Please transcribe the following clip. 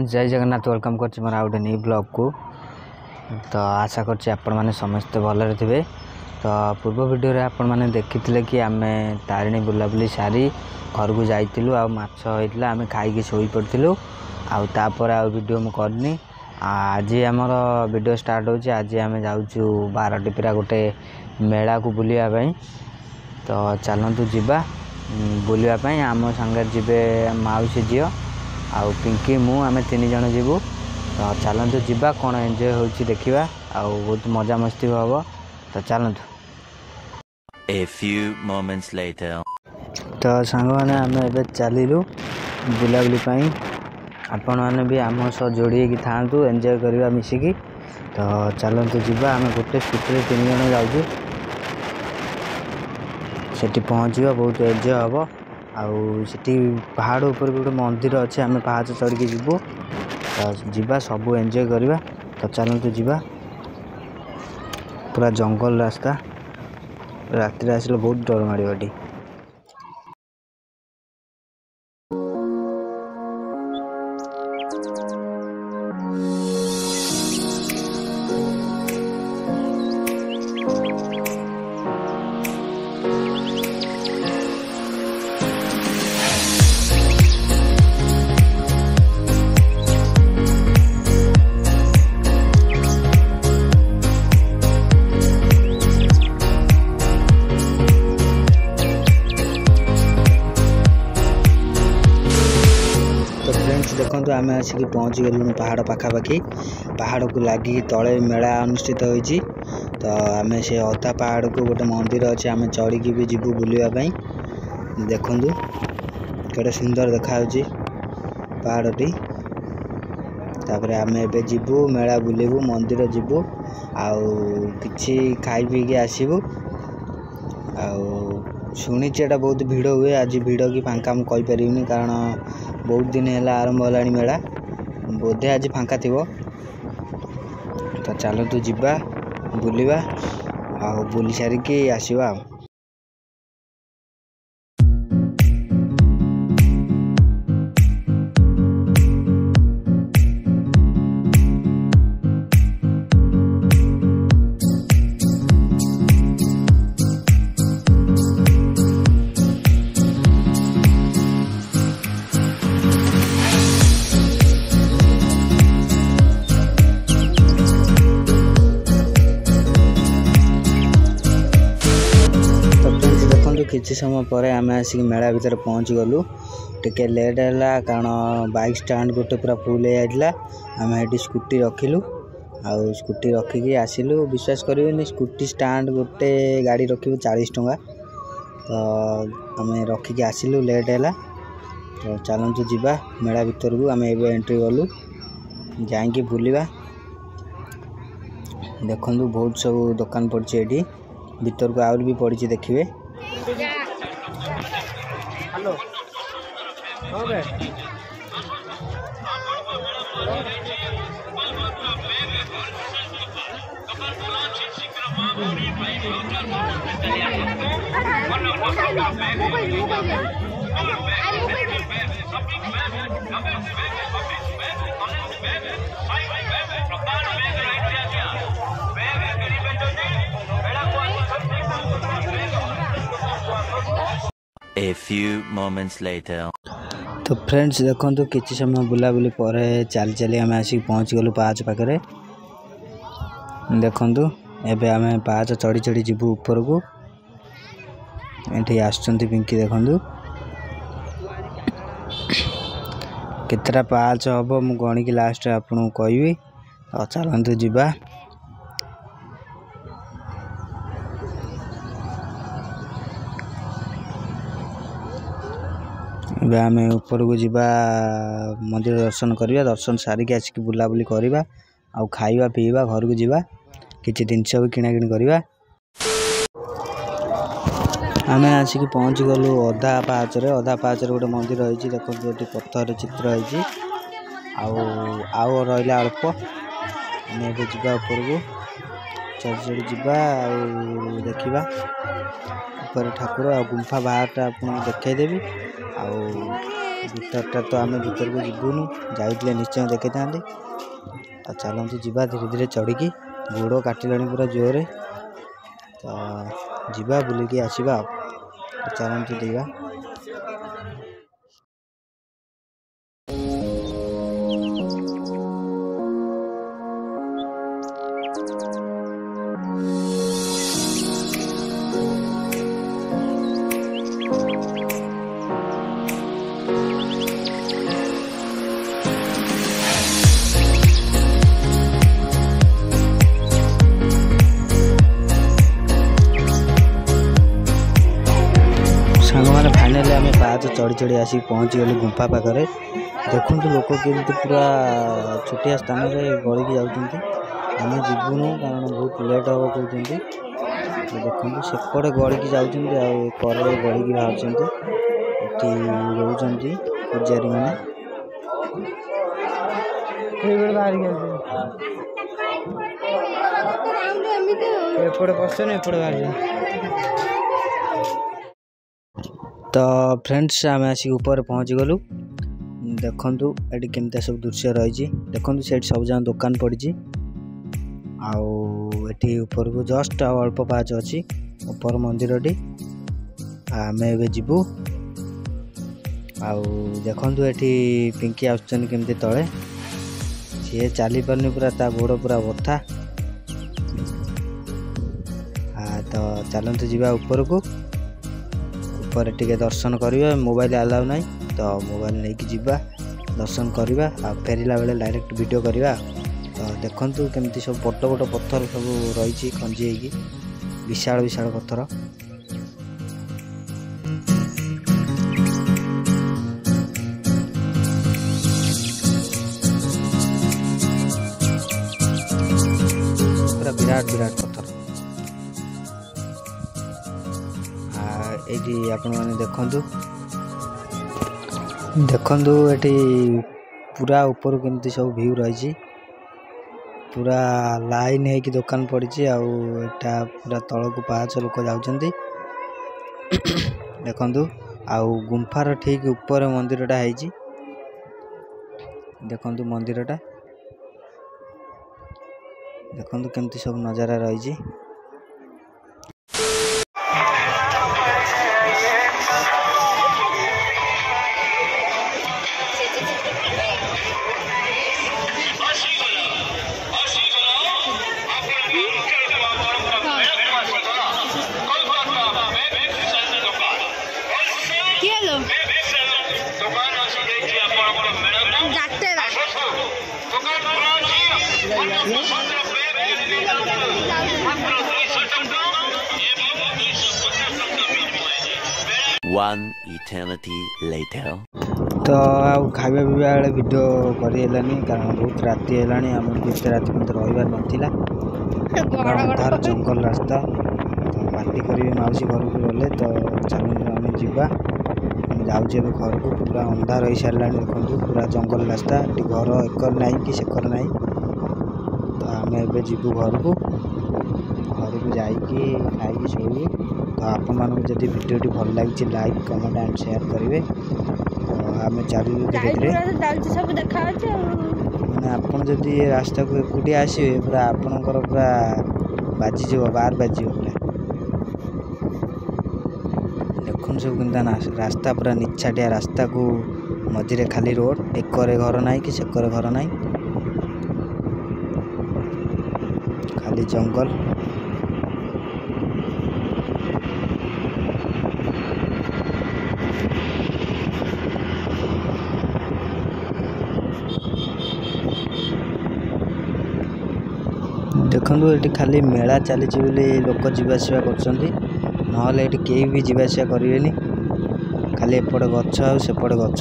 Friends जय Jagannath welcome कर मोर आउटे new blog को। तो आशा करछि आपण माने समस्त भलरे थे। तो पूर्व वीडियो रे आपण माने देखिथिले कि आमे तारिणी बुलाबुली सारी घर को जाइतिलु आ माछ होइतला आमे खाइके सोई पड़तिलु आ तापर आ वीडियो मु करनी। आज हमर वीडियो स्टार्ट होछि। आज आमे जाउछु बारटीपरा गोटे मेला को बुलिया पई। तो चलंतु जिबा बुलिया पई। आम संगे जिबे माउसी जियो आउ पिंकी मु आमे 3 जण जीवु। तो चलंतु जिबा कोन एंजॉय होछि देखिबा आउ बहुत मजा मस्ती होबो। तो चलंतु। A few moments later. तो संग माने आमे एबे चलिलु बुलाबुली पई। आपण माने भी आम सह जोड़ी की थांतु एंजॉय करबा मिसिकी। तो चलंतु जिबा आमे गोटे स्कूटी 3 जण जाउछु। सेठी पहुँचवा बहुत एंजॉय हम। आठी पहाड़ ऊपर गोटे मंदिर अच्छे आम पहाड़ चढ़ के जीवु। तो जीवा सब एंजॉय करवा। तो चलतु जीवा। पूरा जंगल रास्ता राति आसले बहुत डर माड़ी। देखो आम आसिक पहुँची गलु पहाड़ पाखापाखि। पहाड़ को लगी तले मेला अनुष्ठित होइछि। तो आम से अधा पहाड़ को गोटे मंदिर अच्छे आम चढ़ी भी जीवु बुलावाई। देखु केड़े सुंदर देखा पहाड़टी। तापर आम एबे जीवु मेला बुलेबु मंदिर जीवु आउ किछि खाई पी के आसीबु। शुणी एटा बहुत भिड़ हुए। आज भिड़ की फांका मुझे कहीपरि कारण बहुत दिन है आरंभ होलानी मेला। बोधे आज फांका थी। तो चलतु जिबा बुलिबा आ बुली सारिकी आसीबा। किसी समय पर आम आसिक मेला भीतर पहुँच गलु। टिके लेट है कारण बाइक स्टैंड गोटे पूरा फुल होता। आम ये स्कूटी रखिलु आउ स्कूटी रखिकी आसिलु। विश्वास करेंगे स्कूटी स्टैंड गोटे गाड़ी रखिबु 40 टंका। तो आम रखिकी आसिलु लेट है। तो चलतु जीवा मेला भीतर को। आम एबे एंट्री गलु जाइए बुलिबा। देखु बहुत सब दुकान पड़ी ये भीतर को आउर भी पड़ी देखिए। Hello okay A few moments later. तो फ्रेंड्स देखो किसी समय बुलाबुली पर चली चली आम आसिक पहुँच गलु पाहाच पाखे। देखु एबे आम पाहाच चढ़ी चढ़ी जीवु ऊपर को। ये आसुचंती पिंकी देखु केतरा पाहाच हम मु गणिकी लास्ट आपको कहबी। तो चलतु जीवा। आम ऊपर को जीवा मंदिर दर्शन करवा। दर्शन सारिक आसिक बुलाबुली करवा आउ खाइबा पीवा घर को जीवा। किछि जिनस भी किणाकिणी करवा। आम आसिक पहुँच गलु अधा पाहाच गोटे मंदिर रही। देखो ये पत्थर चित्र होती आउ रहा अल्प। आम एबे जीवा ऊपर को चढ़ी चढ़ी जीवा आउ देखिबा ऊपर ठाकुर आ गुंफा बाहर आपको देखदेवी। ଭିତରଟା ତ ଆମେ ଭିତରକୁ ଯିବୁନି, ଯାଇଥିଲେ ନିଶ୍ଚୟ ଦେଖିଥାନ୍ତି। ତ ଚାଲନ୍ତୁ ଯିବା ଧୀରେ ଧୀରେ ଚଢ଼ିକି, ଗୋଡ଼ କାଟିଲାଣି ପୁରା ଜୋରରେ। ତ ଯିବା ବୁଲିକି ଆସିବା ଆଉ। ତ ଚାଲନ୍ତୁ ଯିବା। ସାଙ୍ଗମାନେ ଫାଇନାଲି ଆମେ ପାହାଚ ଚଢ଼ି ଚଢ଼ି ଆସିକି ପହଞ୍ଚିଗଲୁ ଗୁମ୍ଫା ପାଖରେ। ଦେଖନ୍ତୁ ଲୋକ କେମିତି ପୁରା ଛୋଟିଆ ସ୍ଥାନରେ ଗଳିକି ଯାଉଛନ୍ତି। ଆମେ ଯିବୁନୁ କାରଣ ବହୁତ ଲେଟ୍ ହେବ କହୁଛନ୍ତି। ଦେଖନ୍ତୁ ସେପଟେ ଗଳିକି ଯାଉଛନ୍ତି, ଆଉ ଏ କରରେ ଗଳିକି ବାହାରୁଛନ୍ତି। ଏଠି ରହୁଛନ୍ତି ପୂଜାରୀମାନେ। ଏପଟେ ପଶୁନି, ଏପଟେ ବାହାରୁଛନ୍ତି। ତ ଫ୍ରେଣ୍ଡସ୍ ଆମେ ଆସିକି ଉପରେ ପହଞ୍ଚିଗଲୁ। ଦେଖନ୍ତୁ ଏଠି କେମିତିଆ ସବୁ ଦୃଶ୍ୟ ରହିଛି। ଦେଖନ୍ତୁ ସେଠି ସବୁ ଯାକ ଦୋକାନ ପଡ଼ିଛି। ଆଉ ଏଠି ଉପରକୁ ଜଷ୍ଟ ଆଉ ଅଳ୍ପ ପାହାଚ ଅଛି ଉପର ମନ୍ଦିରଟି। ଆମେ ଏବେ ଯିବୁ। ଆଉ ଦେଖନ୍ତୁ ଏଠି ପିଙ୍କି ଆସୁଛନ୍ତି କେମିତି ତଳେ। ସିଏ ଚାଲିପାରୁନି, ପୁରା ତା ଗୋଡ଼ ପୁରା ବଥା। ତ ଚାଲନ୍ତୁ ଯିବା ଉପରକୁ। ଉପରେ ଟିକେ ଦର୍ଶନ କରିବା। ମୋବାଇଲ ଆଲାଉ ନାହିଁ, ତ ମୋବାଇଲ ନେଇକି ଯିବା, ଦର୍ଶନ କରିବା। ଆଉ ଫେରିଲା ବେଳେ ଡାଇରେକ୍ଟ ଭିଡ଼ିଓ କରିବା। ତ ଦେଖନ୍ତୁ କେମିତି ସବୁ ବଡ଼ ବଡ଼ ପଥର ସବୁ ରହିଛି ଖଞ୍ଜି ହେଇକି, ବିଶାଳ ବିଶାଳ ପଥର। ପୁରା ବିରାଟ ବିରାଟ ପଥର। ଏଇଠି ଆପଣମାନେ ଦେଖନ୍ତୁ ଏଠି ପୁରା ଉପରୁ କେମିତି ସବୁ ଭିଉ ରହିଛି। ପୁରା ଲାଇନ୍ ହେଇକି ଦୋକାନ ପଡ଼ିଛି। ଆଉ ଏଟା ପୁରା ତଳକୁ ପାହାଚ ଲୋକ ଯାଉଛନ୍ତି। ଦେଖନ୍ତୁ ଆଉ ଗୁମ୍ଫାର ଠିକ୍ ଉପରେ ମନ୍ଦିରଟା ହେଇଛି। ଦେଖନ୍ତୁ ମନ୍ଦିରଟା, ଦେଖନ୍ତୁ କେମିତି ସବୁ ନଜାରା ରହିଛି। One eternity later. ତ ଆଉ ଖାଇବା ପିଇବା ବେଳେ ଭିଡ଼ିଓ କରିହେଲାନି କାରଣ ବହୁତ ରାତି ହେଲାଣି। ଆମକୁ ଏତେ ରାତି ପର୍ଯ୍ୟନ୍ତ ରହିବାର ନଥିଲା। ଅନ୍ଧାର ଜଙ୍ଗଲ ରାସ୍ତା। ତ ପାର୍ଟି କରିବେ ମାଉସୀ ଘରକୁ ଗଲେ। ତ ଚାଲନ୍ତୁ ଆମେ ଯିବା। ଆମେ ଯାଉଛୁ ଏବେ ଘରକୁ। ପୁରା ଅନ୍ଧାର ହେଇସାରିଲାଣି। ଦେଖନ୍ତୁ ପୁରା ଜଙ୍ଗଲ ରାସ୍ତା। ଏଠି ଘର ଏକର ନାହିଁ କି ସେକର ନାହିଁ। ତ ଆମେ ଏବେ ଯିବୁ ଘରକୁ ଯାଇକି ଖାଇକି ଶୋଇବୁ। ତ ଆପଣମାନଙ୍କୁ ଯଦି ଭିଡ଼ିଓଟି ଭଲ ଲାଗିଛି ଲାଇକ୍ କମେଣ୍ଟ ଆଣ୍ଡ ସେୟାର କରିବେ। ତ ଆମେ ଚାଲିଲୁ ଧୀରେ ଧୀରେ। ମାନେ ଆପଣ ଯଦି ଏ ରାସ୍ତାକୁ ଏକୁଟିଆ ଆସିବେ ପୁରା ଆପଣଙ୍କର ପୁରା ବାଜିଯିବ, ବାର ବାଜିଯିବ ପୁରା। ଦେଖନ୍ତୁ ସବୁ କେମିତି ରାସ୍ତା, ପୁରା ନିଛାଟିଆ ରାସ୍ତାକୁ ମଝିରେ ଖାଲି ରୋଡ଼। ଏକରେ ଘର ନାହିଁ କି ସେକରେ ଘର ନାହିଁ, ଖାଲି ଜଙ୍ଗଲ। ଦେଖନ୍ତୁ ଏଠି ଖାଲି ମେଳା ଚାଲିଛି ବୋଲି ଲୋକ ଯିବା ଆସିବା କରୁଛନ୍ତି, ନହେଲେ ଏଠି କେହି ବି ଯିବା ଆସିବା କରିବେନି। ଖାଲି ଏପଟେ ଗଛ ଆଉ ସେପଟେ ଗଛ।